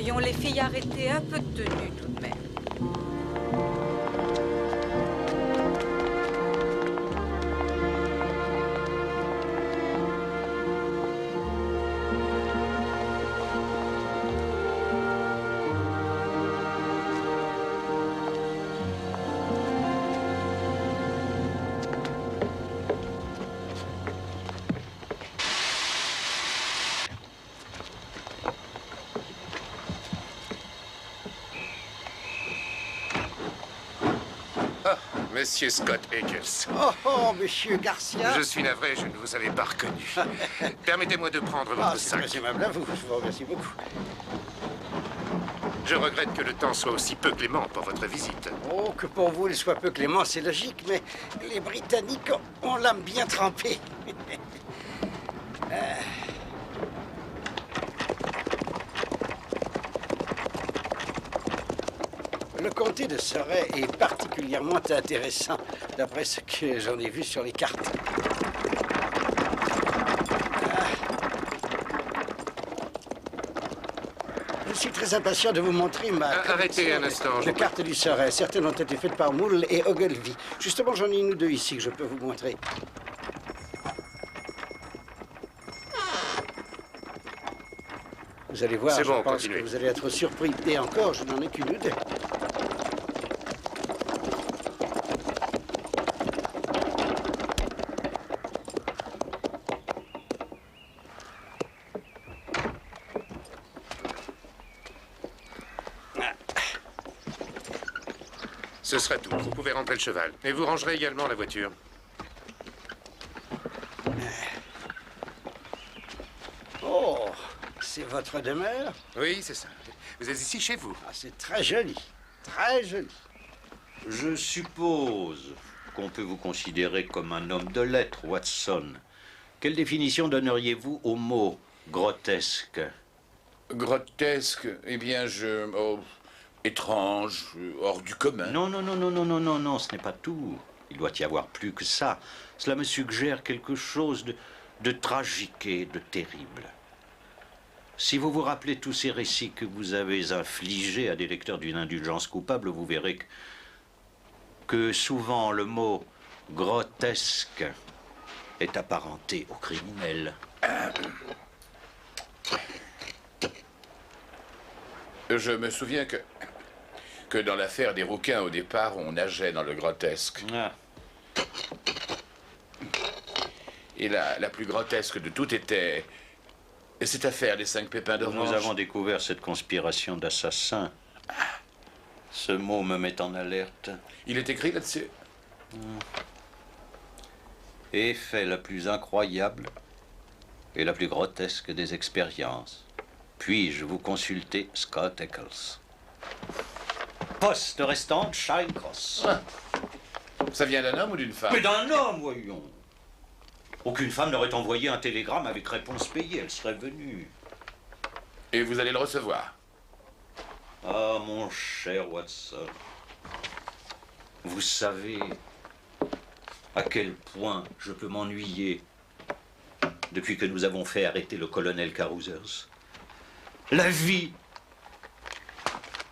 Voyons les filles arrêter un peu de tenue tout de même. Monsieur Scott Eccles. Oh, monsieur Garcia. Je suis navré, je ne vous avais pas reconnu. Permettez-moi de prendre votre sac. C'est aimable à vous, je vous remercie beaucoup. Je regrette que le temps soit aussi peu clément pour votre visite. Oh, que pour vous, il soit peu clément, c'est logique, mais les Britanniques ont l'âme bien trempée. Le comté de Surrey est particulièrement intéressant, d'après ce que j'en ai vu sur les cartes. Je suis très impatient de vous montrer ma arrêtez un instant. de cartes du Surrey. Certaines ont été faites par Moule et Ogilvy. Justement, j'en ai une ou deux ici que je peux vous montrer. Vous allez voir, c'est bon, je pense continuez. que vous allez être surpris. Et encore, je n'en ai qu'une ou deux. Ce sera tout. Vous pouvez rentrer le cheval. Et vous rangerez également la voiture. Oh, c'est votre demeure? Oui, c'est ça. Vous êtes ici chez vous. Ah, c'est très joli. Très joli. Je suppose qu'on peut vous considérer comme un homme de lettres, Watson. Quelle définition donneriez-vous au mot grotesque? Grotesque, eh bien, étrange, hors du commun. Non, ce n'est pas tout. Il doit y avoir plus que ça. Cela me suggère quelque chose de tragique et de terrible. Si vous vous rappelez tous ces récits que vous avez infligés à des lecteurs d'une indulgence coupable, vous verrez que souvent le mot grotesque est apparenté au criminel. Je me souviens que dans l'affaire des rouquins, au départ, on nageait dans le grotesque. Ah. Et la plus grotesque de toutes était cette affaire des 5 pépins d'orange. Nous avons découvert cette conspiration d'assassins. Ce mot me met en alerte. Il est écrit là-dessus. Et fait la plus incroyable et la plus grotesque des expériences. Puis-je vous consulter Scott Eccles? Poste restante, Charing Cross. Ah. Ça vient d'un homme ou d'une femme? Mais d'un homme, voyons. Aucune femme n'aurait envoyé un télégramme avec réponse payée, elle serait venue. Et vous allez le recevoir? Ah, mon cher Watson, vous savez à quel point je peux m'ennuyer depuis que nous avons fait arrêter le colonel Carousers. La vie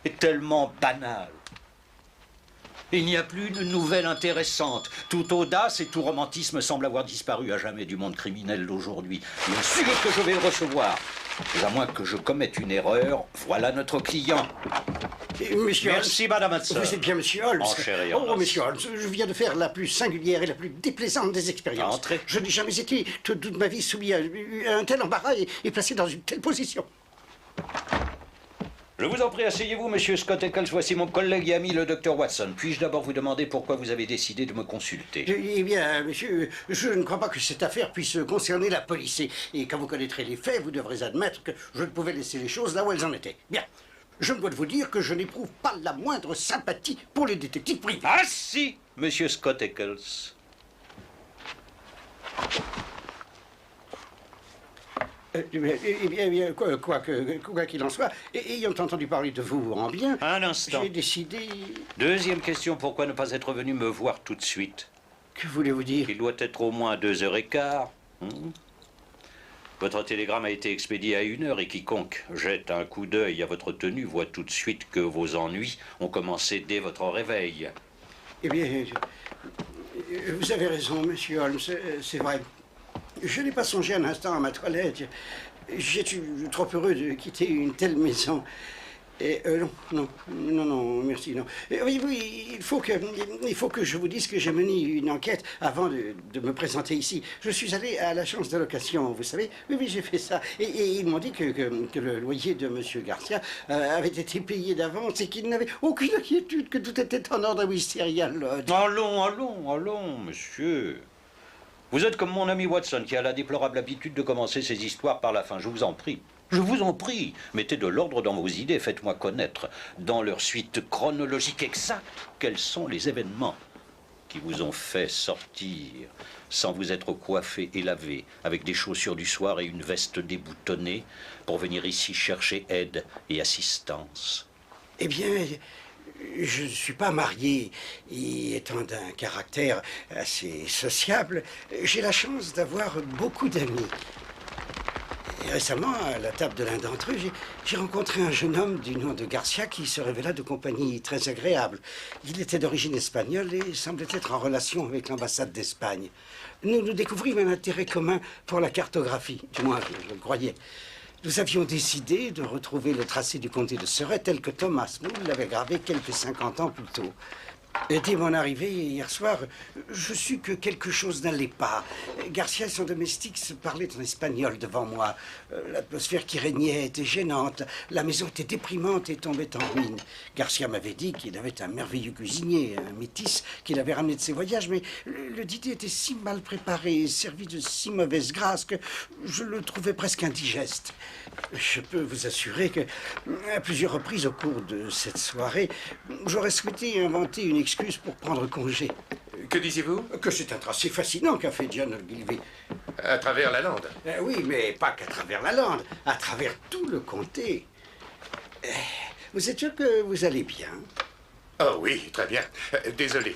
est tellement banale. Il n'y a plus de nouvelles intéressantes. Toute audace et tout romantisme semblent avoir disparu à jamais du monde criminel d'aujourd'hui. Bien sûr que je vais le recevoir. Mais à moins que je commette une erreur, voilà notre client. Monsieur Merci, Holmes. Madame Hudson. Vous êtes bien Monsieur Holmes. En chair et en Oh, os. Monsieur Holmes, je viens de faire la plus singulière et la plus déplaisante des expériences. Entrez. Je n'ai jamais été toute ma vie soumis à un tel embarras et placé dans une telle position. Je vous en prie, asseyez-vous, monsieur Scott Eccles. Voici mon collègue et ami, le docteur Watson. Puis-je d'abord vous demander pourquoi vous avez décidé de me consulter? Eh bien, monsieur, je ne crois pas que cette affaire puisse concerner la police. Et quand vous connaîtrez les faits, vous devrez admettre que je ne pouvais laisser les choses là où elles en étaient. Bien. Je me dois de vous dire que je n'éprouve pas la moindre sympathie pour les détectives privés. Ah si, monsieur Scott Eccles. Eh bien, quoi qu'il en soit, ayant entendu parler de vous en bien, Un instant. j'ai décidé... Deuxième question, pourquoi ne pas être venu me voir tout de suite? Que voulez-vous dire? Il doit être au moins 2h15. Votre télégramme a été expédié à 1 heure et quiconque jette un coup d'œil à votre tenue voit tout de suite que vos ennuis ont commencé dès votre réveil. Eh bien, vous avez raison, monsieur Holmes, c'est vrai. Je n'ai pas songé un instant à ma toilette. J'étais trop heureux de quitter une telle maison. Et non, merci, non. Oui, il faut que je vous dise que j'ai mené une enquête avant de me présenter ici. Je suis allé à l'agence de location, vous savez. Oui, j'ai fait ça. Et ils m'ont dit que le loyer de monsieur Garcia avait été payé d'avance et qu'il n'avait aucune inquiétude, que tout était en ordre à Wisteria Lodge. Allons, monsieur. Vous êtes comme mon ami Watson qui a la déplorable habitude de commencer ses histoires par la fin. Je vous en prie. Je vous en prie, mettez de l'ordre dans vos idées, faites-moi connaître, dans leur suite chronologique exacte, quels sont les événements qui vous ont fait sortir sans vous être coiffé et lavé, avec des chaussures du soir et une veste déboutonnée, pour venir ici chercher aide et assistance. Eh bien, je ne suis pas marié, et étant d'un caractère assez sociable, j'ai la chance d'avoir beaucoup d'amis. Et récemment, à la table de l'un d'entre eux, j'ai rencontré un jeune homme du nom de Garcia qui se révéla de compagnie très agréable. Il était d'origine espagnole et semblait être en relation avec l'ambassade d'Espagne. Nous découvrimmes un intérêt commun pour la cartographie, du moins je le croyais. Nous avions décidé de retrouver le tracé du comté de Surrey tel que Thomas Moore l'avait gravé quelques 50 ans plus tôt. Et dès mon arrivée hier soir, je sus que quelque chose n'allait pas. Garcia et son domestique se parlaient en espagnol devant moi. L'atmosphère qui régnait était gênante. La maison était déprimante et tombait en ruine. Garcia m'avait dit qu'il avait un merveilleux cuisinier, un métis, qu'il avait ramené de ses voyages, mais le dîner était si mal préparé et servi de si mauvaise grâce que je le trouvais presque indigeste. Je peux vous assurer que, à plusieurs reprises au cours de cette soirée, j'aurais souhaité inventer une excuse pour prendre congé. Que disiez-vous? Que c'est un tracé fascinant qu'a fait John Ogilvy. À travers la lande. Oui, mais pas qu'à travers la lande, à travers tout le comté. Vous êtes sûr que vous allez bien? Oh oui, très bien. Désolé.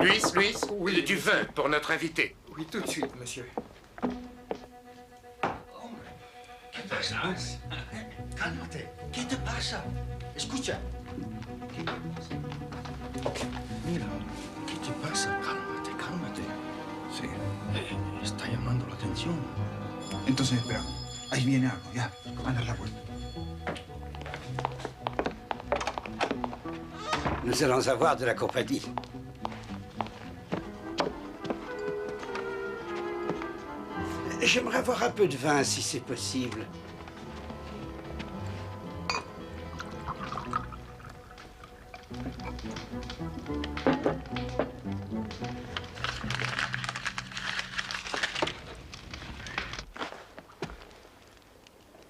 Luis, oui, du vin pour notre invité. Oui, tout de suite, monsieur. ¿Qué pasa? Cálmate. ¿Qué te pasa? Escucha. Mira, ¿qué te pasa? Cálmate. Sí, está llamando la atención. Entonces, espera, ahí viene algo, ya. Anda a la puerta. Nous allons avoir de la compagnie. J'aimerais avoir un peu de vin, si c'est possible.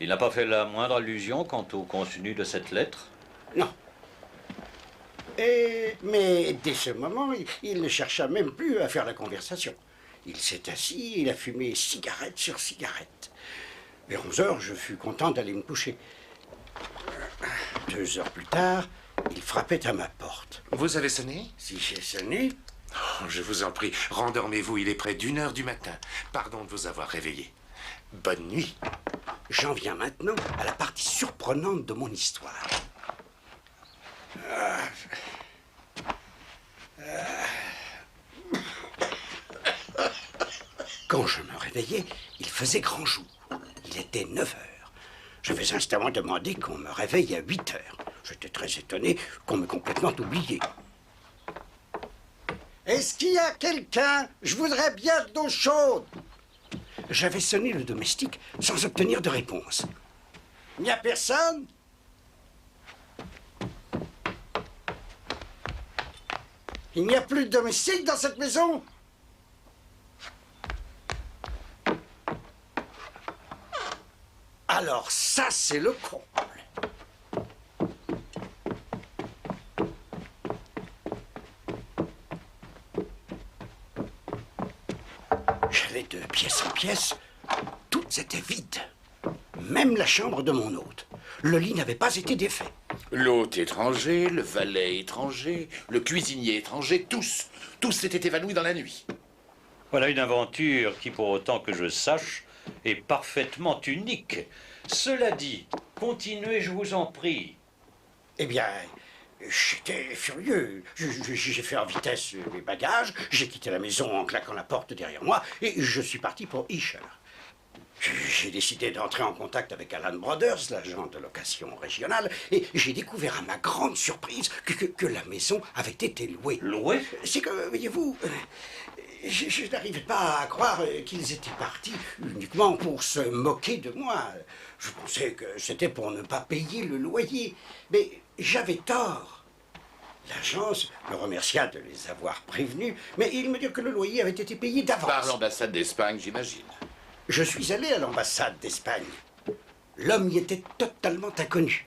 Il n'a pas fait la moindre allusion quant au contenu de cette lettre? Non. Mais dès ce moment, il ne chercha même plus à faire la conversation. Il s'est assis, il a fumé cigarette sur cigarette. Vers 11 heures, je fus content d'aller me coucher. 2 heures plus tard, il frappait à ma porte. Vous avez sonné? Si j'ai sonné, Oh, je vous en prie, rendormez-vous, il est près d'1 heure du matin. Pardon de vous avoir réveillé. Bonne nuit. j'en viens maintenant à la partie surprenante de mon histoire. Quand je me réveillais, il faisait grand jour. Il était 9 heures. Je vais instamment demander qu'on me réveille à 8 heures. J'étais très étonné qu'on m'ait complètement oublié. Est-ce qu'il y a quelqu'un? Je voudrais bien de l'eau chaude. J'avais sonné le domestique sans obtenir de réponse. Il n'y a personne? Il n'y a plus de domestique dans cette maison? Alors ça, c'est le comble. J'allais de pièce en pièce, toutes étaient vides. Même la chambre de mon hôte. Le lit n'avait pas été défait. L'hôte étranger, le valet étranger, le cuisinier étranger, tous s'étaient évanouis dans la nuit. Voilà une aventure qui, pour autant que je sache, est parfaitement unique. Cela dit, continuez, je vous en prie. Eh bien, j'étais furieux. J'ai fait en vitesse mes bagages, j'ai quitté la maison en claquant la porte derrière moi et je suis parti pour Esher. J'ai décidé d'entrer en contact avec Alan Brothers, l'agent de location régionale, et j'ai découvert à ma grande surprise que la maison avait été louée. Louée? C'est que, voyez-vous, je n'arrivais pas à croire qu'ils étaient partis uniquement pour se moquer de moi. Je pensais que c'était pour ne pas payer le loyer, mais j'avais tort. L'agence me remercia de les avoir prévenus, mais ils me dirent que le loyer avait été payé d'avance. Par l'ambassade d'Espagne, j'imagine. Je suis allé à l'ambassade d'Espagne. L'homme y était totalement inconnu.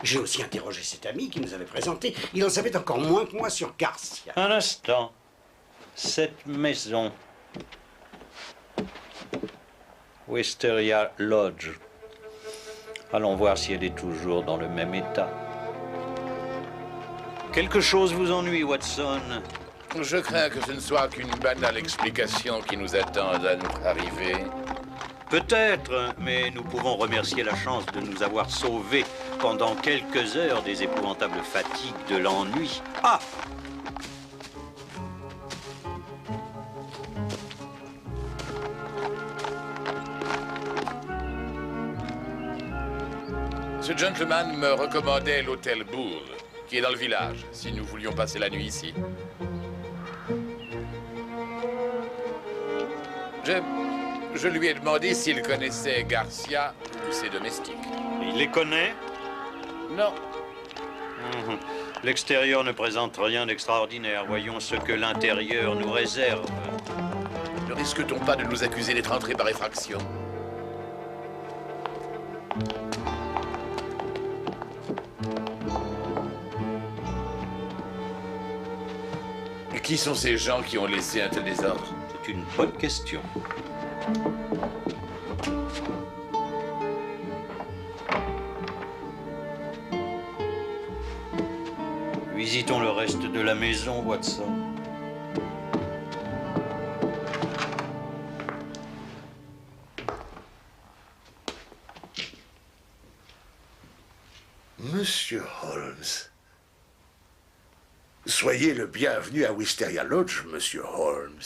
J'ai aussi interrogé cet ami qui nous avait présenté. Il en savait encore moins que moi sur Garcia. Un instant. Cette maison, Wisteria Lodge. Allons voir si elle est toujours dans le même état. Quelque chose vous ennuie, Watson? Je crains que ce ne soit qu'une banale explication qui nous attend à notre arrivée. Peut-être, mais nous pouvons remercier la chance de nous avoir sauvés pendant quelques heures des épouvantables fatigues de l'ennui. Ah! Ce gentleman me recommandait l'hôtel Bull, qui est dans le village, si nous voulions passer la nuit ici. Je lui ai demandé s'il connaissait Garcia ou ses domestiques. Il les connaît? Non. L'extérieur ne présente rien d'extraordinaire. Voyons ce que l'intérieur nous réserve. Ne risque-t-on pas de nous accuser d'être entrés par effraction? Et qui sont ces gens qui ont laissé un tel désordre? C'est une bonne question. Visitons le reste de la maison, Watson. Monsieur Holmes, soyez le bienvenu à Wisteria Lodge, Monsieur Holmes.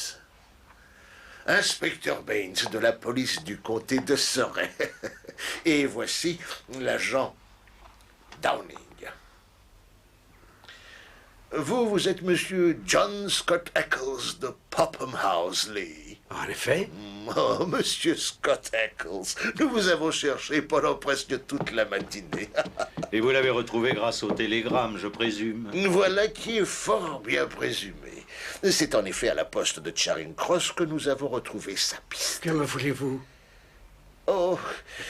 Inspecteur Baines de la police du comté de Surrey. Et voici l'agent Downing. Vous êtes Monsieur John Scott Eccles de Popham House, Lee. En effet. Oh, Monsieur Scott Eccles, nous vous avons cherché pendant presque toute la matinée. Et vous l'avez retrouvé grâce au télégramme, je présume. Voilà qui est fort bien présumé. C'est en effet à la poste de Charing Cross que nous avons retrouvé sa piste. Que me voulez-vous? Oh,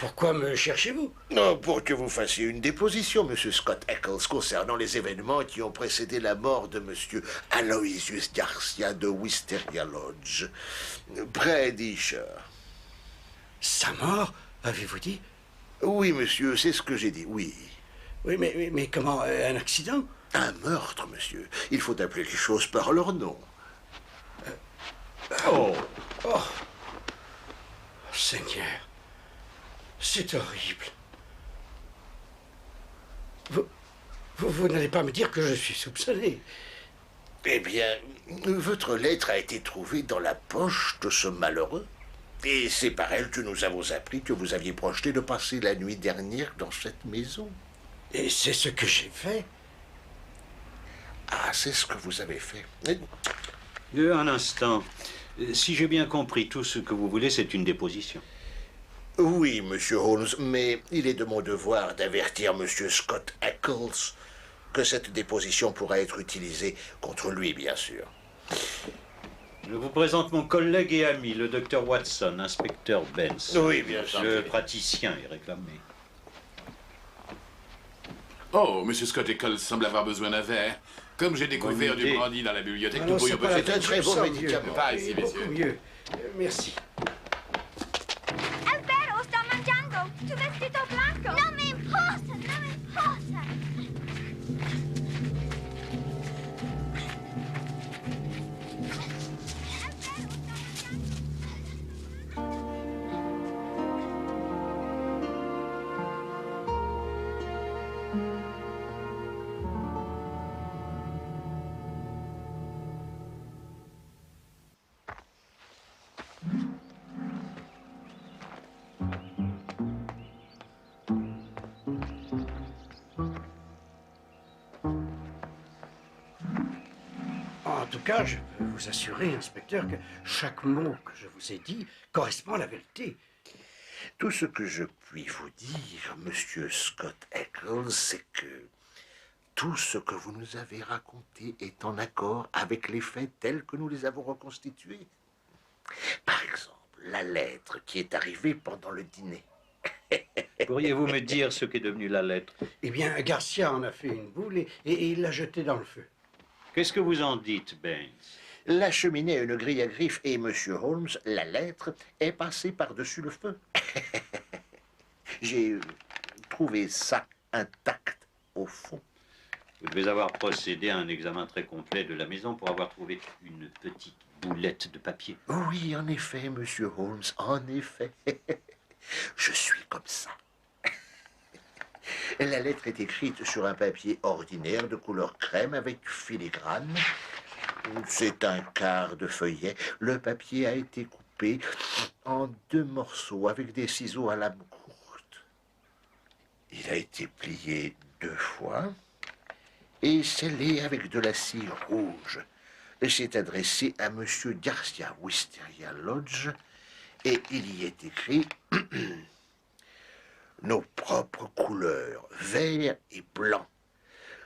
Pourquoi me cherchez-vous? non, pour que vous fassiez une déposition, Monsieur Scott Eccles, concernant les événements qui ont précédé la mort de Monsieur Aloysius Garcia de Wisteria Lodge, près d'Esher. Sa mort, avez-vous dit? Oui, monsieur, c'est ce que j'ai dit, oui. Oui, mais comment? Un accident? Un meurtre, monsieur. Il faut appeler les choses par leur nom. Oh! Seigneur, c'est horrible. Vous n'allez pas me dire que je suis soupçonné? Eh bien, votre lettre a été trouvée dans la poche de ce malheureux. Et c'est par elle que nous avons appris que vous aviez projeté de passer la nuit dernière dans cette maison. Et c'est ce que j'ai fait. Ah, c'est ce que vous avez fait. Un instant. Si j'ai bien compris, tout ce que vous voulez, c'est une déposition. Oui, monsieur Holmes, mais il est de mon devoir d'avertir monsieur Scott Eccles que cette déposition pourra être utilisée contre lui, bien sûr. Je vous présente mon collègue et ami, le docteur Watson, inspecteur Benz. Oui, bien sûr. Le praticien est réclamé. Oh, Monsieur Scott Eccles semble avoir besoin d'un verre. Comme j'ai découvert Bonne du idée. brandy dans la bibliothèque, Ah nous non, pourrions c'est pas la peut-être... peine, très je bon me sens médicament. mieux. Pas ici, Beaucoup messieurs. mieux. Merci. Alvaro sta mangiando tu vestito blanco. Non mi importa, non mi importa. En tout cas, je peux vous assurer, inspecteur, que chaque mot que je vous ai dit correspond à la vérité. Tout ce que je puis vous dire, monsieur Scott Eccles, c'est que tout ce que vous nous avez raconté est en accord avec les faits tels que nous les avons reconstitués. Par exemple, la lettre qui est arrivée pendant le dîner. Pourriez-vous me dire ce qu'est devenu la lettre? Eh bien, Garcia en a fait une boule et il l'a jetée dans le feu. Qu'est-ce que vous en dites, Baines? La cheminée a une grille à griffes et monsieur Holmes, la lettre, est passée par-dessus le feu. J'ai trouvé ça intact au fond. Vous devez avoir procédé à un examen très complet de la maison pour avoir trouvé une petite boulette de papier. Oui, en effet, monsieur Holmes, en effet. Je suis comme ça. La lettre est écrite sur un papier ordinaire de couleur crème avec filigrane. C'est un quart de feuillet. Le papier a été coupé en 2 morceaux avec des ciseaux à lame courte. Il a été plié 2 fois et scellé avec de la cire rouge. C'est adressé à monsieur Garcia, Wisteria Lodge, et il y est écrit nos propres couleurs, vert et blanc.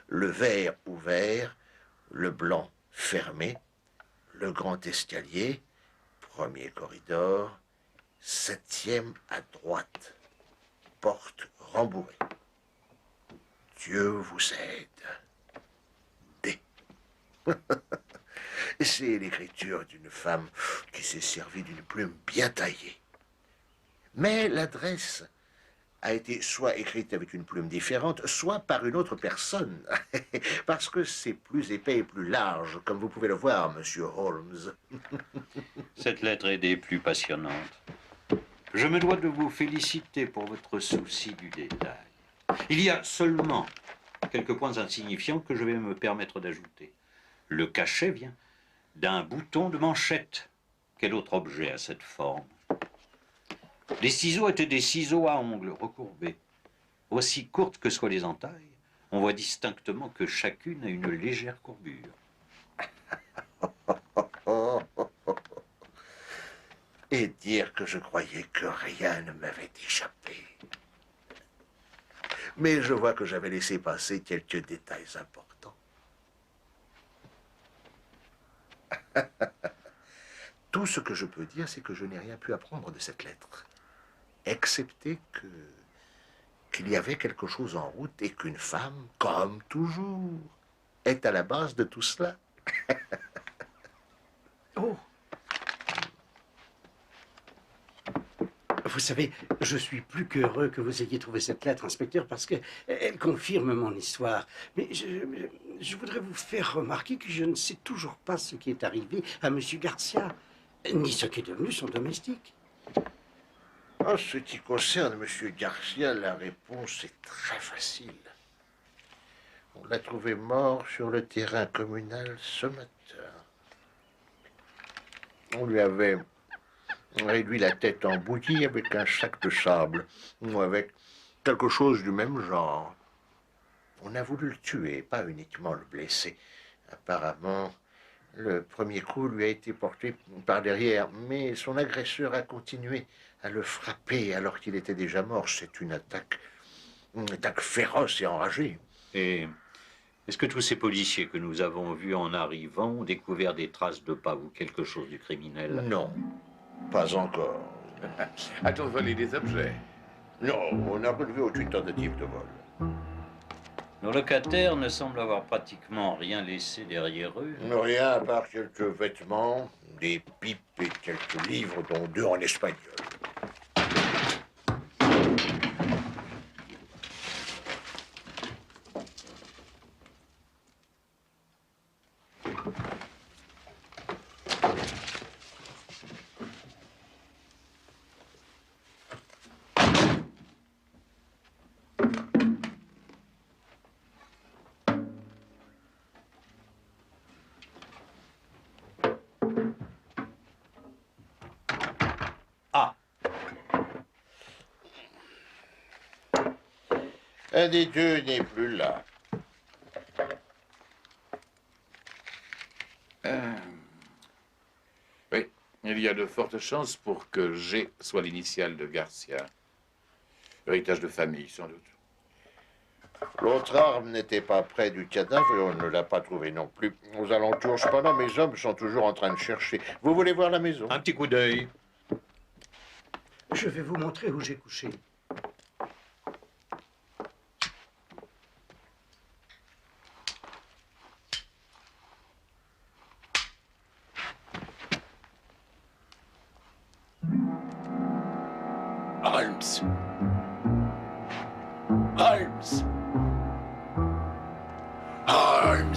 Le vert ouvert, le blanc fermé, le grand escalier, 1er corridor, 7e à droite, porte rembourrée. Dieu vous aide. D. C'est l'écriture d'une femme qui s'est servie d'une plume bien taillée. Mais l'adresse a été soit écrite avec une plume différente, soit par une autre personne. Parce que c'est plus épais et plus large, comme vous pouvez le voir, monsieur Holmes. Cette lettre est des plus passionnantes. Je me dois de vous féliciter pour votre souci du détail. Il y a seulement quelques points insignifiants que je vais me permettre d'ajouter. Le cachet vient d'un bouton de manchette. Quel autre objet a cette forme? Les ciseaux étaient des ciseaux à ongles recourbés. Aussi courtes que soient les entailles, on voit distinctement que chacune a une légère courbure. Et dire que je croyais que rien ne m'avait échappé. Mais je vois que j'avais laissé passer quelques détails importants. Tout ce que je peux dire, c'est que je n'ai rien pu apprendre de cette lettre, excepté qu'il y avait quelque chose en route et qu'une femme, comme toujours, est à la base de tout cela. Oh! Vous savez, je suis plus qu'heureux que vous ayez trouvé cette lettre, inspecteur, parce qu'elle confirme mon histoire. Mais je voudrais vous faire remarquer que je ne sais toujours pas ce qui est arrivé à monsieur Garcia, ni ce qui est devenu son domestique. En ce qui concerne monsieur Garcia, la réponse est très facile. On l'a trouvé mort sur le terrain communal ce matin. On lui avait réduit la tête en bouillie avec un sac de sable, ou avec quelque chose du même genre. On a voulu le tuer, pas uniquement le blesser. Apparemment, le premier coup lui a été porté par derrière, mais son agresseur a continué à le frapper alors qu'il était déjà mort. C'est une attaque féroce et enragée. Et est-ce que tous ces policiers que nous avons vus en arrivant ont découvert des traces de pas ou quelque chose du criminel? Non, pas encore. A-t-on volé des objets? Non, on n'a relevé aucune tentative de vol. Nos locataires ne semblent avoir pratiquement rien laissé derrière eux. Rien à part quelques vêtements, des pipes et quelques livres, dont 2 en espagnol. Un des deux n'est plus là. Il y a de fortes chances pour que G soit l'initiale de Garcia. Héritage de famille, sans doute. L'autre arme n'était pas près du cadavre et on ne l'a pas trouvé non plus. Aux alentours, cependant, mes hommes sont toujours en train de chercher. Vous voulez voir la maison? Un petit coup d'œil. Je vais vous montrer où j'ai couché. Holmes! Holmes! Holmes!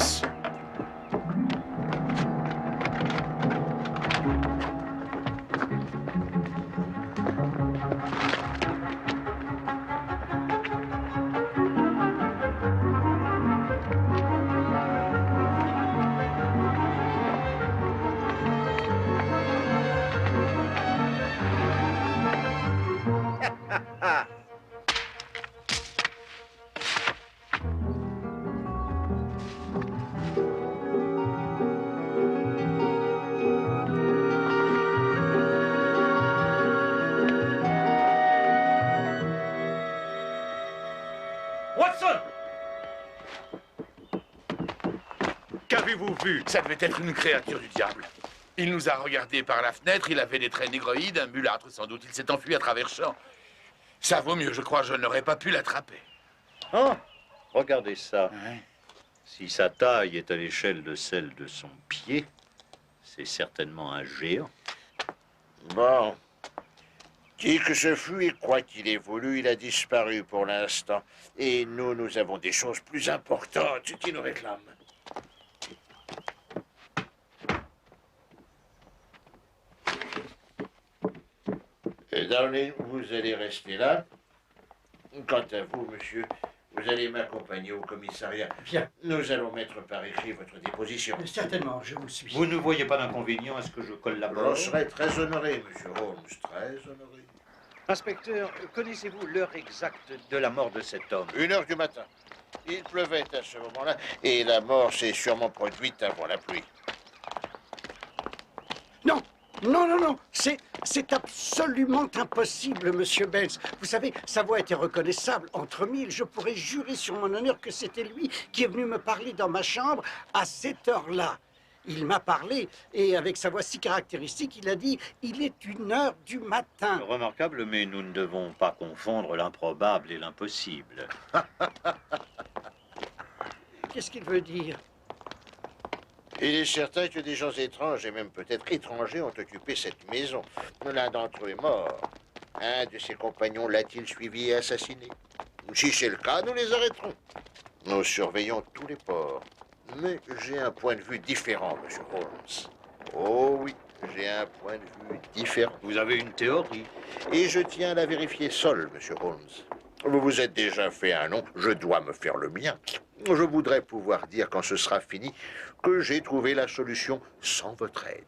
Watson! Qu'avez-vous vu? Ça devait être une créature du diable. Il nous a regardés par la fenêtre, il avait des traits négroïdes, un mulâtre sans doute. Il s'est enfui à travers champs. Ça vaut mieux, je crois, je n'aurais pas pu l'attraper. Ah, regardez ça. Si sa taille est à l'échelle de celle de son pied, c'est certainement un géant. Bon. Qui que ce fût et quoi qu'il ait voulu, il a disparu pour l'instant. Et nous avons des choses plus importantes qui nous réclament. Et Downing, vous allez rester là. Quant à vous, monsieur, vous allez m'accompagner au commissariat. Bien. Nous allons mettre par écrit votre déposition. Certainement, je vous suis. Vous ne voyez pas d'inconvénient à ce que je collabore? Je serai très honoré, monsieur Holmes, très honoré. Inspecteur, connaissez-vous l'heure exacte de la mort de cet homme? 1 heure du matin. Il pleuvait à ce moment-là et la mort s'est sûrement produite avant la pluie. Non, non, non, non, c'est absolument impossible, monsieur Benz. Vous savez, sa voix était reconnaissable entre mille. Je pourrais jurer sur mon honneur que c'était lui qui est venu me parler dans ma chambre à cette heure-là. Il m'a parlé et avec sa voix si caractéristique, il a dit « Il est 1 heure du matin ». Remarquable, mais nous ne devons pas confondre l'improbable et l'impossible. Qu'est-ce qu'il veut dire? Il est certain que des gens étranges et même peut-être étrangers ont occupé cette maison. L'un d'entre eux est mort. Un de ses compagnons l'a-t-il suivi et assassiné? Si c'est le cas, nous les arrêterons. Nous surveillons tous les ports. Mais j'ai un point de vue différent, monsieur Holmes. Oh oui, j'ai un point de vue différent. Vous avez une théorie? Et je tiens à la vérifier seul, monsieur Holmes. Vous vous êtes déjà fait un nom, je dois me faire le mien. Je voudrais pouvoir dire, quand ce sera fini, que j'ai trouvé la solution sans votre aide.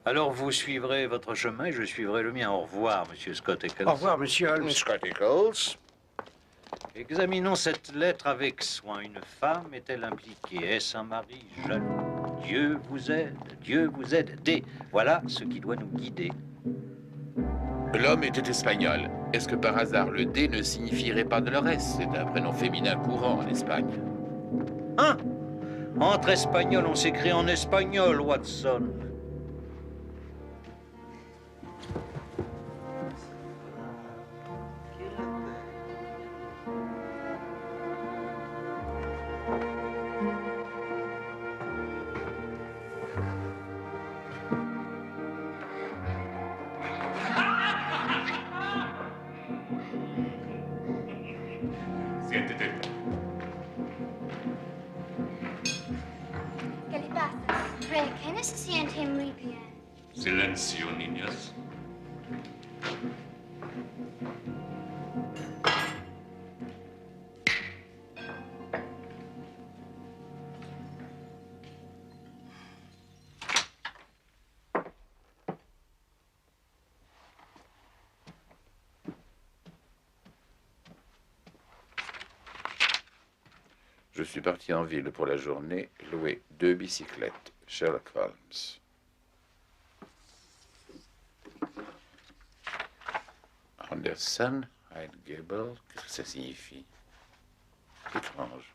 Alors vous suivrez votre chemin et je suivrai le mien. Au revoir, monsieur Scott Eccles. Au revoir, monsieur Holmes. Scott Eccles. Examinons cette lettre avec soin. Une femme est-elle impliquée? Est-ce un mari jaloux? Dieu vous aide, Dieu vous aide. D. Voilà ce qui doit nous guider. L'homme était espagnol. Est-ce que par hasard le D ne signifierait pas Dolores? C'est un prénom féminin courant en Espagne. Hein? Entre espagnols, on s'écrit en espagnol, Watson. ¿Qué le pasa? Rick, ¿qué no se siente muy bien? Silencio, niñas. Je suis parti en ville pour la journée, louer 2 bicyclettes. Sherlock Holmes. Anderson, Hyde Gable, qu'est-ce que ça signifie? Étrange.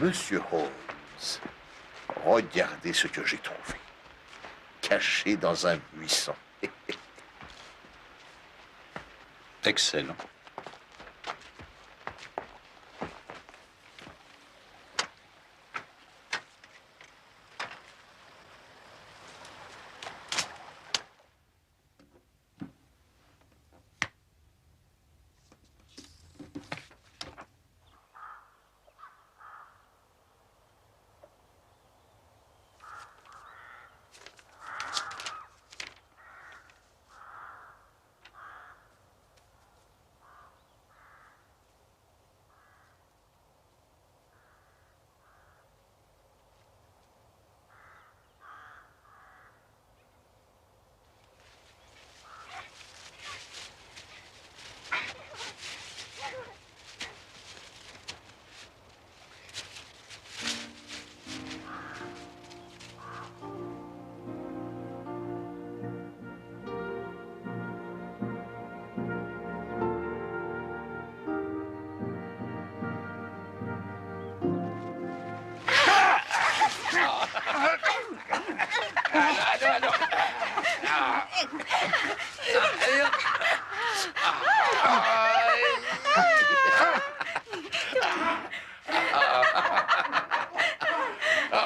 Monsieur Holmes, regardez ce que j'ai trouvé, caché dans un buisson. Excellent.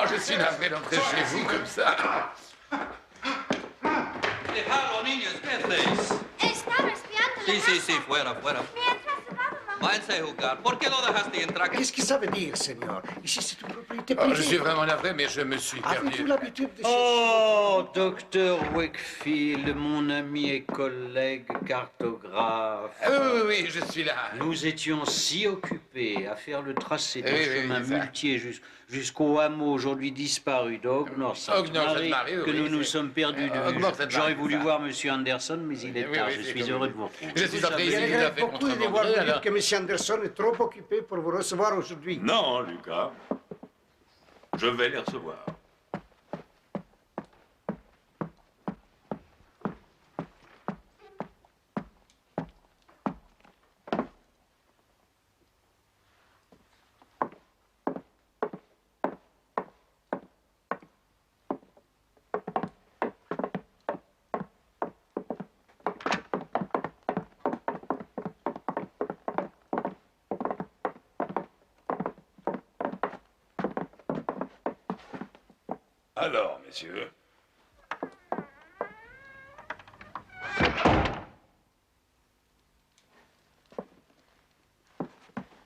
Je suis navré d'entrer chez vous comme ça. Dejadlo, niños, ¿qué hacéis? Estaba espiando. Sí, sí, sí, fuera, fuera. Mientras jugábamos. Váyanse a jugar. ¿Por qué lo dejaste entrar? Qu'est-ce que ça veut dire, Seigneur? Ici, c'est une propriété Oh, privée. je suis vraiment navré, mais je me suis Avez-vous perdu. l'habitude de Oh, docteur Wakefield, mon ami et collègue cartographe. Ah, oui, je suis là. Nous étions si occupés à faire le tracé d'un Oui, chemin exact. muletier jusqu'au hameau aujourd'hui disparu d'Ognor Sainte-Marie, que oui, nous nous c'est- sommes perdus de Ognor vue. Sainte-Marie, J'aurais voulu ça. voir Monsieur Anderson, mais il est Oui, tard. oui, Je c'est suis comme- heureux de vous retrouver. Je suis entré Il ici tout à regrette fait beaucoup de devoir contremander, vous dire alors. que M. Anderson est trop occupé pour vous recevoir aujourd'hui. Non, Lucas. Je vais les recevoir. Alors, messieurs,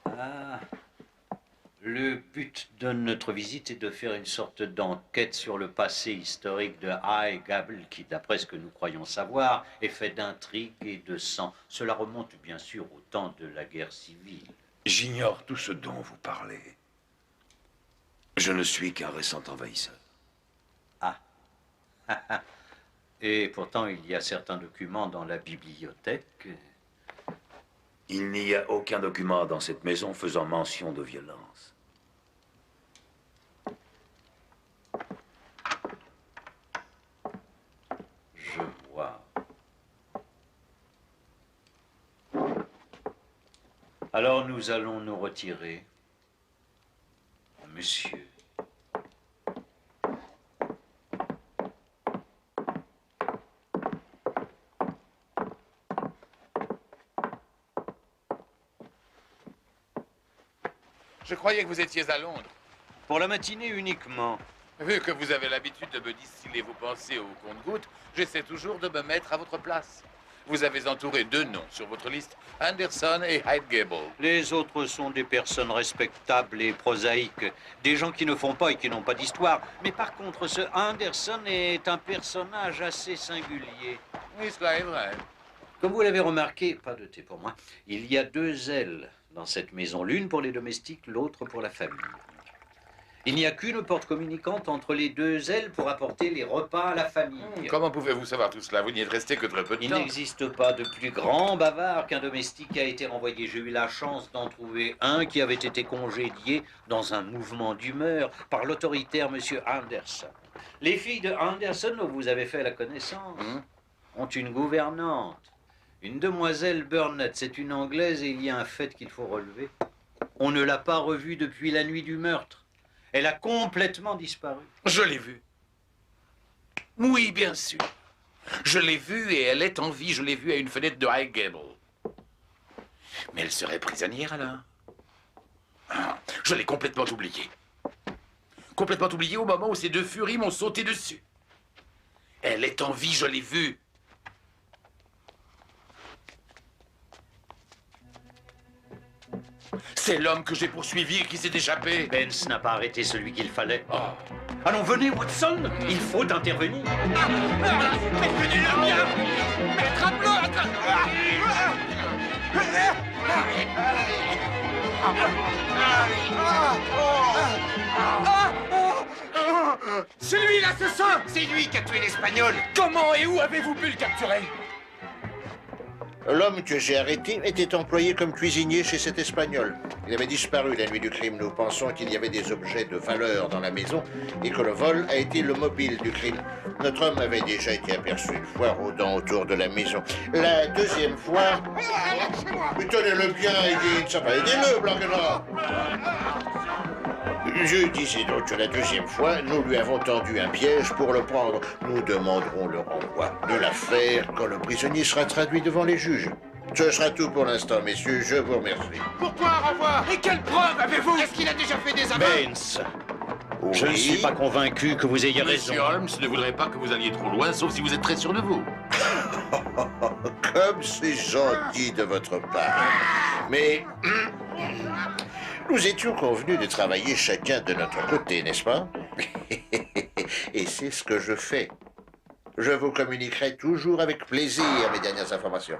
Ah, le but de notre visite est de faire une sorte d'enquête sur le passé historique de Hyde Gable, qui, d'après ce que nous croyons savoir, est fait d'intrigues et de sang. Cela remonte bien sûr au temps de la guerre civile. j'ignore tout ce dont vous parlez. Je ne suis qu'un récent envahisseur. Et pourtant, il y a certains documents dans la bibliothèque. Il n'y a aucun document dans cette maison faisant mention de violence. Je vois. Alors nous allons nous retirer. Monsieur. Je croyais que vous étiez à Londres. Pour la matinée uniquement. Vu que vous avez l'habitude de me distiller vos pensées au compte-gouttes, j'essaie toujours de me mettre à votre place. Vous avez entouré 2 noms sur votre liste, Anderson et Hyde Gable. Les autres sont des personnes respectables et prosaïques, des gens qui ne font pas et qui n'ont pas d'histoire. Mais par contre, ce Anderson est un personnage assez singulier. Oui, cela est vrai. Comme vous l'avez remarqué, pas de thé pour moi, il y a 2 ailes dans cette maison, l'une pour les domestiques, l'autre pour la famille. Il n'y a qu'une porte communicante entre les deux ailes pour apporter les repas à la famille. Comment pouvez-vous savoir tout cela? Vous n'y êtes resté que très peu de Il temps. n'existe pas de plus grand bavard qu'un domestique qui a été renvoyé. J'ai eu la chance d'en trouver un qui avait été congédié dans un mouvement d'humeur par l'autoritaire monsieur Anderson. Les filles de Anderson, dont vous avez fait la connaissance, ont une gouvernante, une demoiselle Burnett. C'est une Anglaise et il y a un fait qu'il faut relever. On ne l'a pas revue depuis la nuit du meurtre. Elle a complètement disparu. Je l'ai vue. Oui, bien sûr. Je l'ai vue et elle est en vie. Je l'ai vue à une fenêtre de High Gable. Mais elle serait prisonnière alors? Ah, je l'ai complètement oubliée. Complètement oubliée au moment où ces deux furies m'ont sauté dessus. Elle est en vie, je l'ai vue. C'est l'homme que j'ai poursuivi et qui s'est échappé. Benz n'a pas arrêté celui qu'il fallait. Oh. Allons, venez, Watson. Il faut intervenir. Mais tenez-le bien! Maître à bloc! C'est lui l'assassin! C'est lui qui a tué l'Espagnol! Comment et où avez-vous pu le capturer? L'homme que j'ai arrêté était employé comme cuisinier chez cet Espagnol. Il avait disparu la nuit du crime. Nous pensons qu'il y avait des objets de valeur dans la maison et que le vol a été le mobile du crime. Notre homme avait déjà été aperçu une fois rôdant autour de la maison. La deuxième fois... Mais tenez-le bien, Higgins, ça va, aidez-le, Blanquenard. Je disais donc que la deuxième fois, nous lui avons tendu un piège pour le prendre. Nous demanderons le renvoi de l'affaire quand le prisonnier sera traduit devant les juges. Ce sera tout pour l'instant, messieurs. Je vous remercie. Pourquoi un renvoi? Et quelle preuve avez-vous? Est-ce qu'il a déjà fait des aveux? Benz, je ne suis pas convaincu que vous ayez raison. Monsieur Holmes ne voudrait pas que vous alliez trop loin, sauf si vous êtes très sûr de vous. Comme c'est gentil de votre part. Mais... nous étions convenus de travailler chacun de notre côté, n'est-ce pas? Et c'est ce que je fais. Je vous communiquerai toujours avec plaisir mes dernières informations.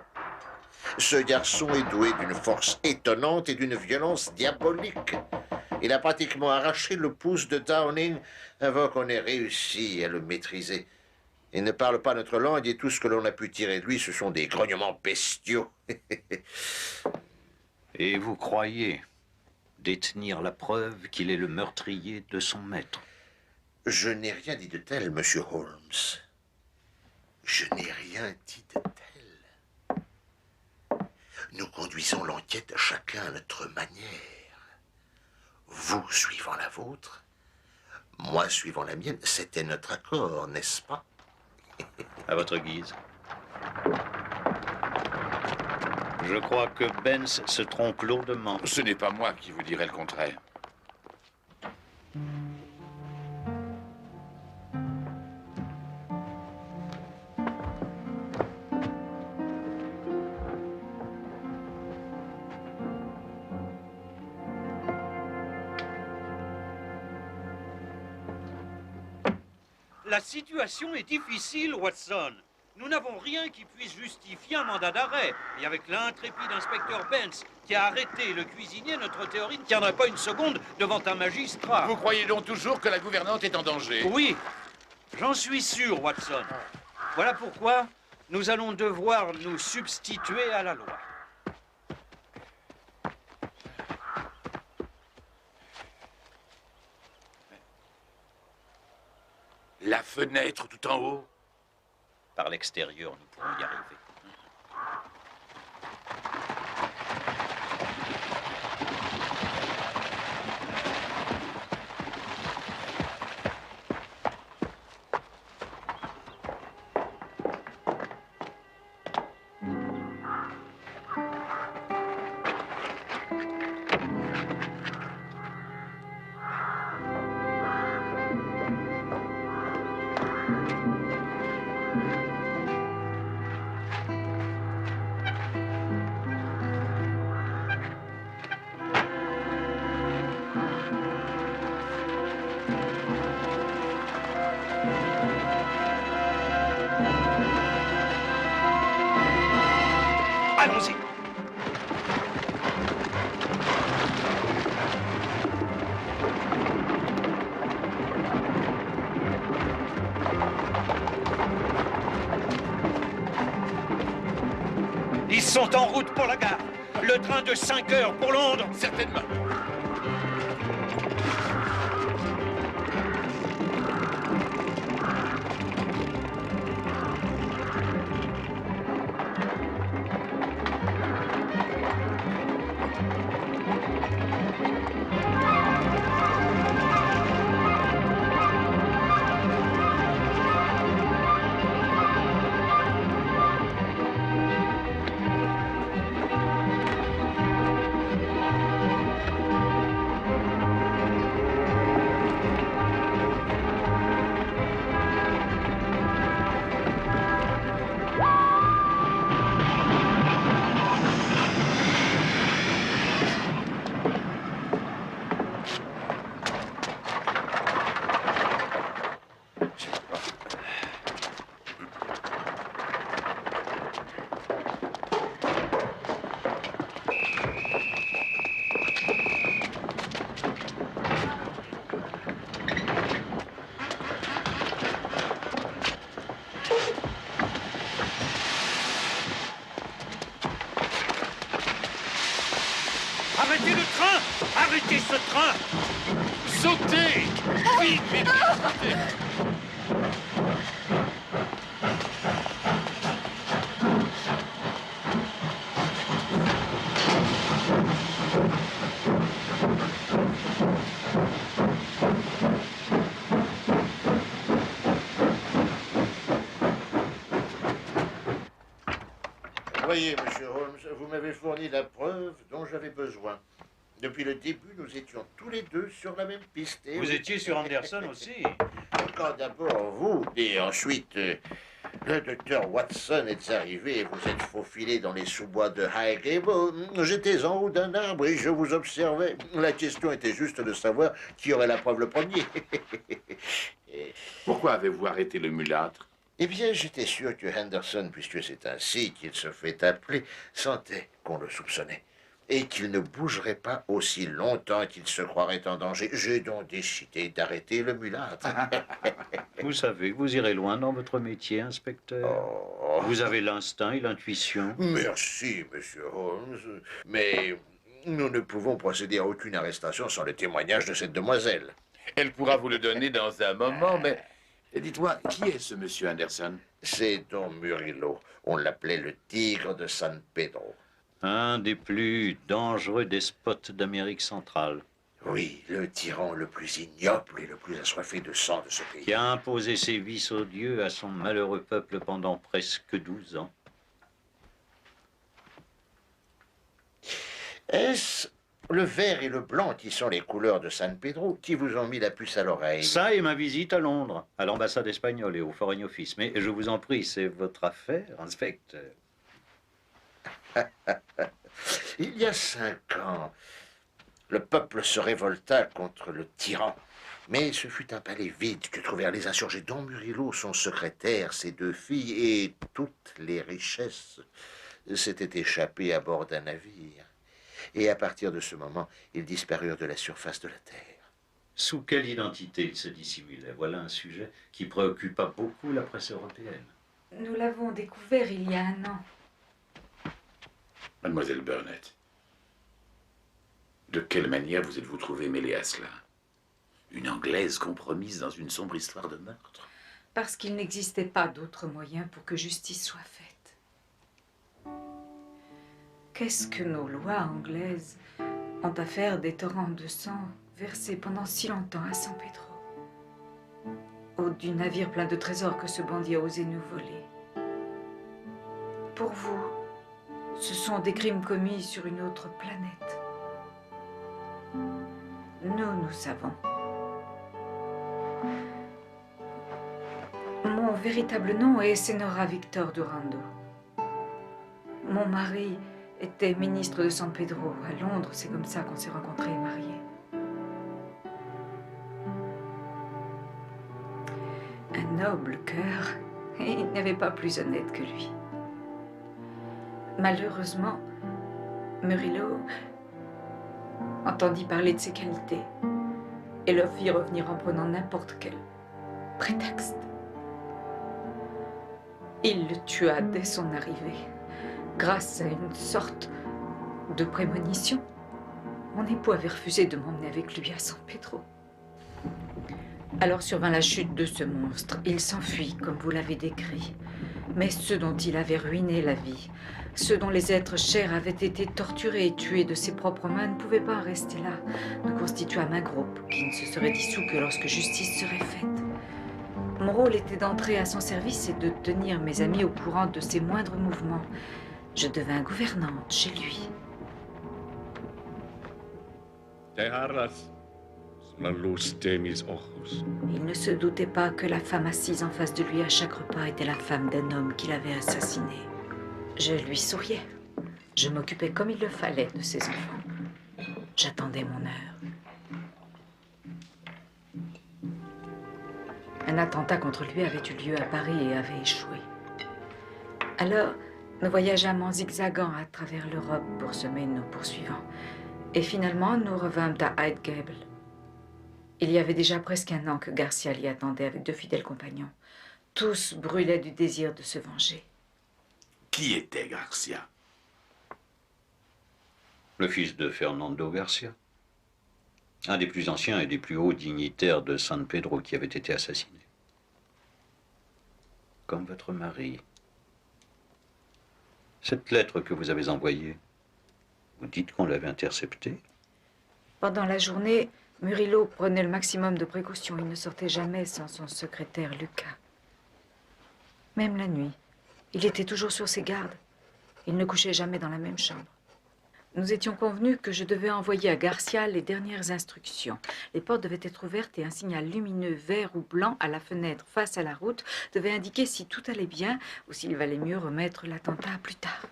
Ce garçon est doué d'une force étonnante et d'une violence diabolique. Il a pratiquement arraché le pouce de Downing avant qu'on ait réussi à le maîtriser. Il ne parle pas notre langue et tout ce que l'on a pu tirer de lui, ce sont des grognements bestiaux. Et vous croyez détenir la preuve qu'il est le meurtrier de son maître? Je n'ai rien dit de tel, monsieur Holmes. Je n'ai rien dit de tel. Nous conduisons l'enquête chacun à notre manière. Vous suivant la vôtre, moi suivant la mienne. C'était notre accord, n'est-ce pas? À votre guise. Je crois que Benz se trompe lourdement. Ce n'est pas moi qui vous dirai le contraire. La situation est difficile, Watson. Nous n'avons rien qui puisse justifier un mandat d'arrêt. Et avec l'intrépide inspecteur Benz qui a arrêté le cuisinier, notre théorie ne tiendrait pas une seconde devant un magistrat. Vous croyez donc toujours que la gouvernante est en danger? Oui, j'en suis sûr, Watson. Voilà pourquoi nous allons devoir nous substituer à la loi. La fenêtre tout en haut? Par l'extérieur, nous pourrons y arriver. Allons-y. sont en route pour la gare. Le train de 5 heures pour Londres. Certainement. Arrêtez le train! Arrêtez ce train! Sautez! Vite, vite, sautez! Voyez, monsieur Holmes, vous m'avez fourni la preuve dont j'avais besoin. Depuis le début, nous étions tous les deux sur la même piste. Et Vous étiez sur Anderson aussi. Quand d'abord vous, et ensuite le docteur Watson est arrivé et vous êtes faufilé dans les sous-bois de Highgable, j'étais en haut d'un arbre et je vous observais. La question était juste de savoir qui aurait la preuve le premier. Pourquoi avez-vous arrêté le mulâtre? Eh bien, j'étais sûr que Henderson, puisque c'est ainsi qu'il se fait appeler, sentait qu'on le soupçonnait et qu'il ne bougerait pas aussi longtemps qu'il se croirait en danger. J'ai donc décidé d'arrêter le mulâtre. Vous savez, vous irez loin dans votre métier, inspecteur. Oh. Vous avez l'instinct et l'intuition. Merci, monsieur Holmes, mais nous ne pouvons procéder à aucune arrestation sans le témoignage de cette demoiselle. Elle pourra vous le donner dans un moment, mais... Dites-moi, qui est ce monsieur Anderson? C'est Don Murillo. On l'appelait le tigre de San Pedro. Un des plus dangereux despotes d'Amérique centrale. Oui, le tyran le plus ignoble et le plus assoiffé de sang de ce pays. Qui a imposé ses vices odieux à son malheureux peuple pendant presque 12 ans. Est-ce le vert et le blanc qui sont les couleurs de San Pedro qui vous ont mis la puce à l'oreille? Ça et ma visite à Londres, à l'ambassade espagnole et au Foreign Office. Mais je vous en prie, c'est votre affaire, inspecteur. Il y a 5 ans, le peuple se révolta contre le tyran. Mais ce fut un palais vide que trouvèrent les insurgés. Don Murillo, son secrétaire, ses 2 filles et toutes les richesses s'étaient échappées à bord d'un navire. Et à partir de ce moment, ils disparurent de la surface de la Terre. Sous quelle identité ils se dissimulaient? Voilà un sujet qui préoccupa beaucoup la presse européenne. Nous l'avons découvert il y a 1 an. Mademoiselle Burnett, de quelle manière vous êtes-vous trouvée mêlée à cela? Une Anglaise compromise dans une sombre histoire de meurtre? Parce qu'il n'existait pas d'autre moyen pour que justice soit faite. Qu'est-ce que nos lois anglaises ont à faire des torrents de sang versés pendant si longtemps à San Pedro, au du navire plein de trésors que ce bandit a osé nous voler? Pour vous, ce sont des crimes commis sur une autre planète. Nous savons. Mon véritable nom est Senora Victor Durando. Mon mari était ministre de San Pedro à Londres. C'est comme ça qu'on s'est rencontrés et mariés. Un noble cœur, et il n'y avait pas plus honnête que lui. Malheureusement, Murillo entendit parler de ses qualités et le fit revenir en prenant n'importe quel prétexte. Il le tua dès son arrivée, grâce à une sorte de prémonition, mon époux avait refusé de m'emmener avec lui à San Pedro. Alors survint la chute de ce monstre. Il s'enfuit, comme vous l'avez décrit. Mais ceux dont il avait ruiné la vie, ceux dont les êtres chers avaient été torturés et tués de ses propres mains, ne pouvaient pas rester là. Nous constituâmes un groupe qui ne se serait dissous que lorsque justice serait faite. Mon rôle était d'entrer à son service et de tenir mes amis au courant de ses moindres mouvements. Je devins gouvernante chez lui. Il ne se doutait pas que la femme assise en face de lui à chaque repas était la femme d'un homme qu'il avait assassiné. Je lui souriais. Je m'occupais comme il le fallait de ses enfants. J'attendais mon heure. Un attentat contre lui avait eu lieu à Paris et avait échoué. Alors, nous voyageâmes en zigzagant à travers l'Europe pour semer nos poursuivants. Et finalement, nous revînmes à Hyde Gable. Il y avait déjà presque un an que Garcia l'y attendait avec 2 fidèles compagnons. Tous brûlaient du désir de se venger. Qui était Garcia? Le fils de Fernando Garcia. Un des plus anciens et des plus hauts dignitaires de San Pedro qui avait été assassiné. Comme votre mari. Cette lettre que vous avez envoyée, vous dites qu'on l'avait interceptée? Pendant la journée, Murillo prenait le maximum de précautions. Il ne sortait jamais sans son secrétaire Lucas. Même la nuit, il était toujours sur ses gardes. Il ne couchait jamais dans la même chambre. Nous étions convenus que je devais envoyer à Garcia les dernières instructions. Les portes devaient être ouvertes et un signal lumineux vert ou blanc à la fenêtre face à la route devait indiquer si tout allait bien ou s'il valait mieux remettre l'attentat plus tard.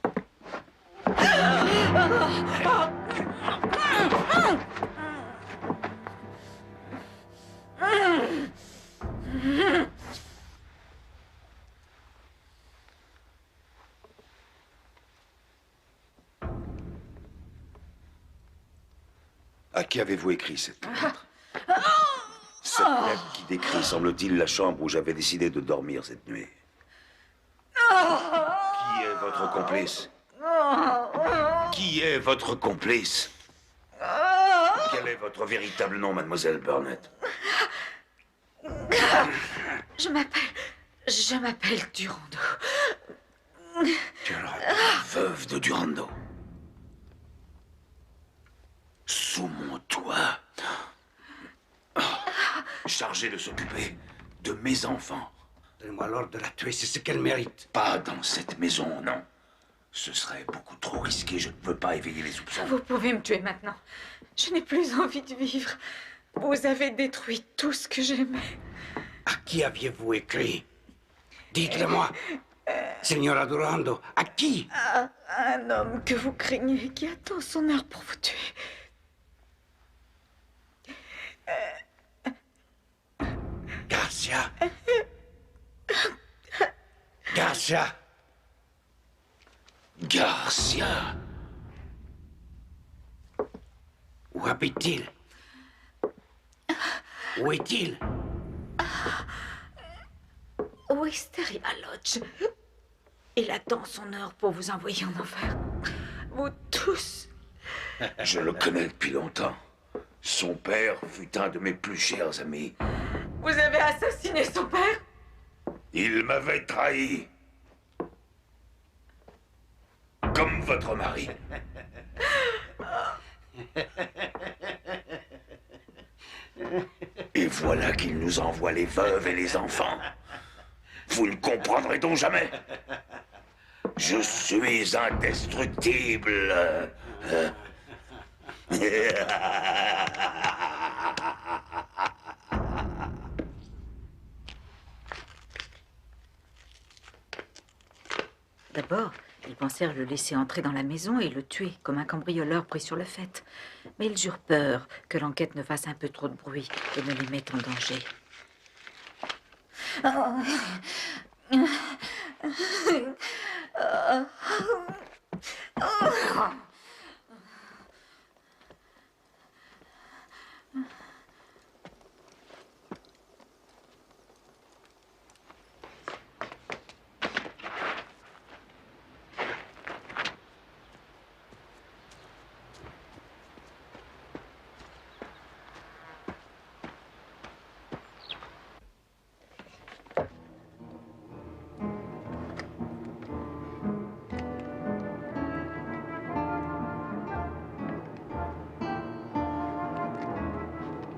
À qui avez-vous écrit cette lettre? Cette lettre qui décrit, semble-t-il, la chambre où j'avais décidé de dormir cette nuit. Qui est votre complice? Qui est votre complice? Quel est votre véritable nom, mademoiselle Burnett? Je m'appelle Durando. Veuve de Durando. Sous mon toit. Chargée de s'occuper de mes enfants. Donnez-moi l'ordre de la tuer, c'est ce qu'elle mérite. Pas dans cette maison, non. Ce serait beaucoup trop risqué, je ne peux pas éveiller les soupçons. Vous pouvez me tuer maintenant. Je n'ai plus envie de vivre. Vous avez détruit tout ce que j'aimais. À qui aviez-vous écrit? Dites-le-moi. Signora Durando, à qui? Un homme que vous craignez, qui attend son heure pour vous tuer. Garcia. Garcia. Garcia. Où habite-t-il? Où est-il? Wisteria Lodge. Il attend son heure pour vous envoyer en enfer. Vous tous. Je le connais depuis longtemps. Son père fut un de mes plus chers amis. Vous avez assassiné son père? Il m'avait trahi. Comme votre mari. Et voilà qu'il nous envoie les veuves et les enfants. Vous ne comprendrez donc jamais. Je suis indestructible. D'abord, ils pensèrent le laisser entrer dans la maison et le tuer, comme un cambrioleur pris sur le fait. Mais ils eurent peur que l'enquête ne fasse un peu trop de bruit et ne les mette en danger.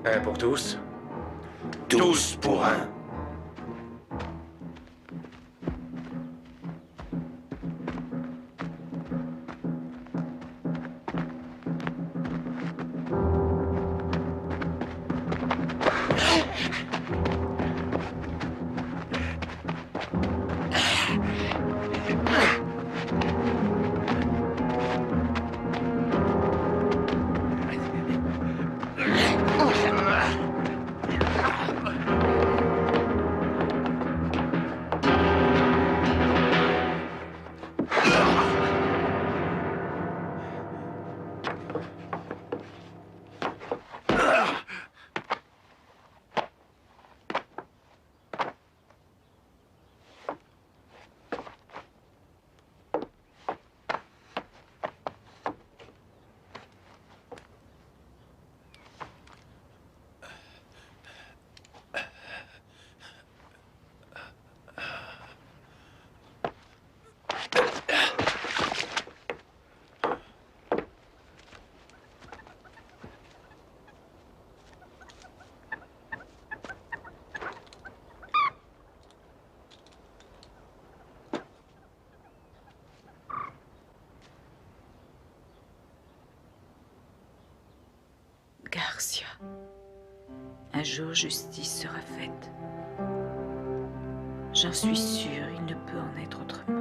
Un pour tous. Tous pour un. Garcia, un jour justice sera faite. J'en suis sûre, il ne peut en être autrement.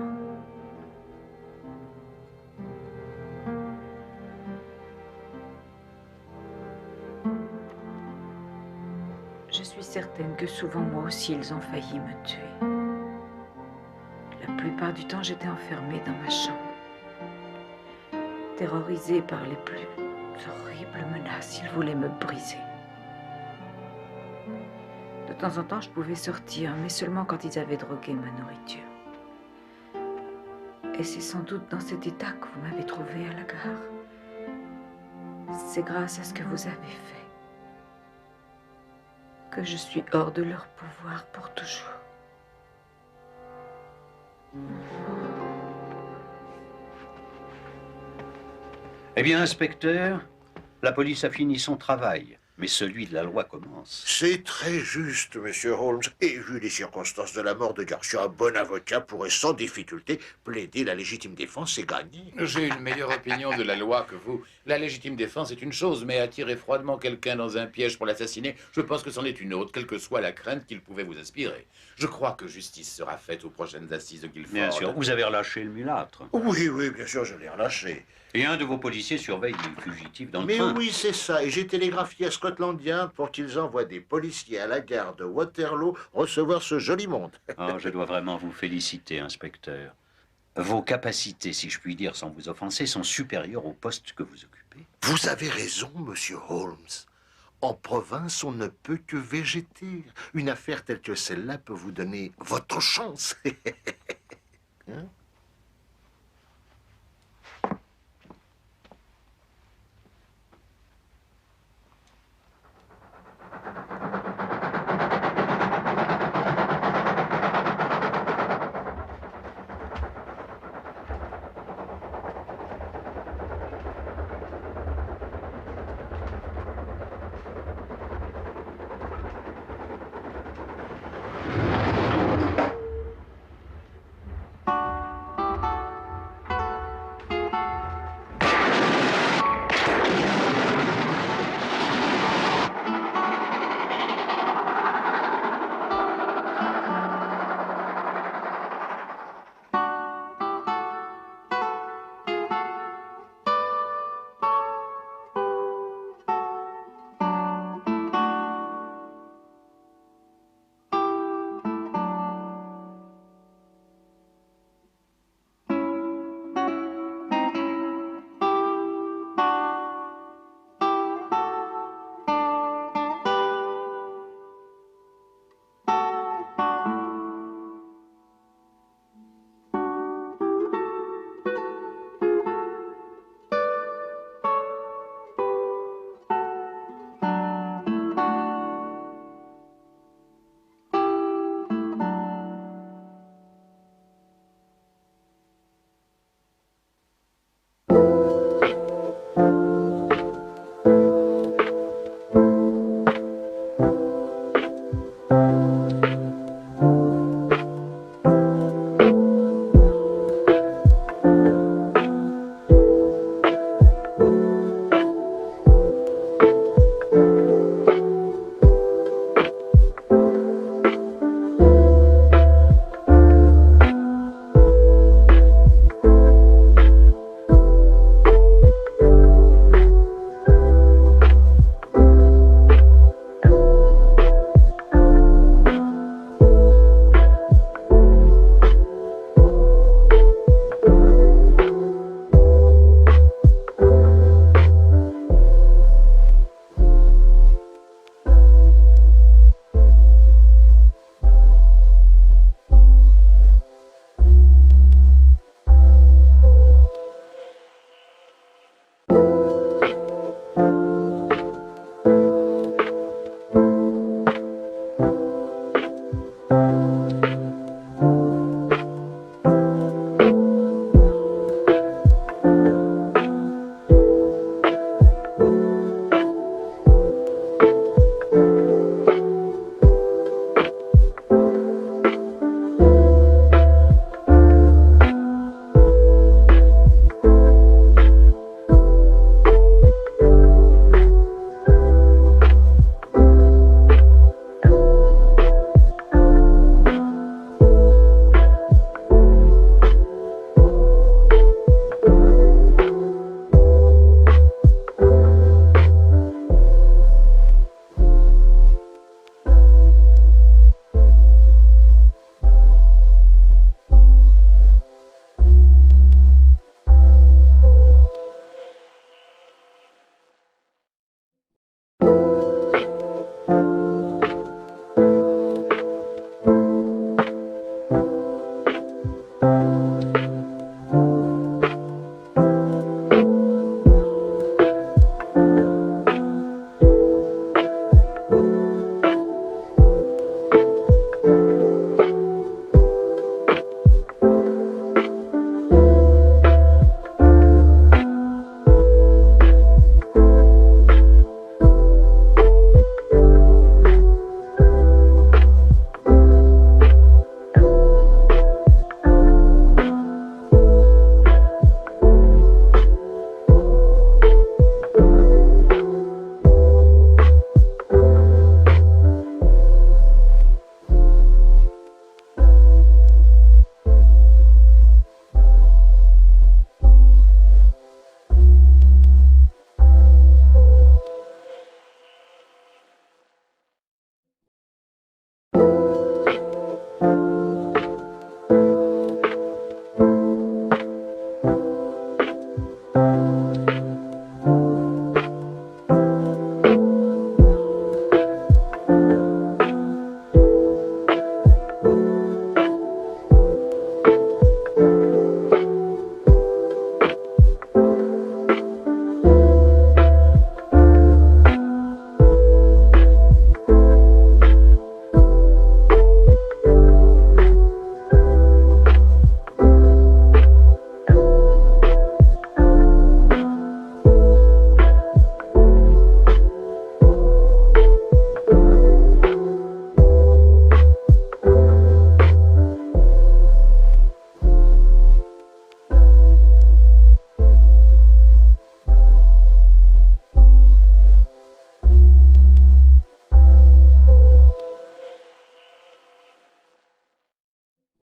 Je suis certaine que souvent, moi aussi, ils ont failli me tuer. La plupart du temps, j'étais enfermée dans ma chambre, terrorisée par les plus horribles menaces. Ils voulaient me briser. De temps en temps, je pouvais sortir, mais seulement quand ils avaient drogué ma nourriture. Et c'est sans doute dans cet état que vous m'avez trouvée à la gare. C'est grâce à ce que vous avez fait que je suis hors de leur pouvoir pour toujours. Eh bien, inspecteur, la police a fini son travail, mais celui de la loi commence. C'est très juste, monsieur Holmes. Et vu les circonstances de la mort de Garcia, un bon avocat pourrait sans difficulté plaider la légitime défense et gagner. J'ai une meilleure opinion de la loi que vous. La légitime défense est une chose, mais attirer froidement quelqu'un dans un piège pour l'assassiner, je pense que c'en est une autre, quelle que soit la crainte qu'il pouvait vous inspirer. Je crois que justice sera faite aux prochaines assises de Guilford. Bien sûr, vous avez relâché le mulâtre. Oui, oui, bien sûr, je l'ai relâché. Et un de vos policiers surveille les fugitifs dans le Mais train. oui, c'est ça. Et j'ai télégraphié à Scotland Yard pour qu'ils envoient des policiers à la gare de Waterloo recevoir ce joli monde. Oh, je dois vraiment vous féliciter, inspecteur. Vos capacités, si je puis dire sans vous offenser, sont supérieures au poste que vous occupez. Vous avez raison, monsieur Holmes. En province, on ne peut que végéter. Une affaire telle que celle-là peut vous donner votre chance. Hein? Thank you.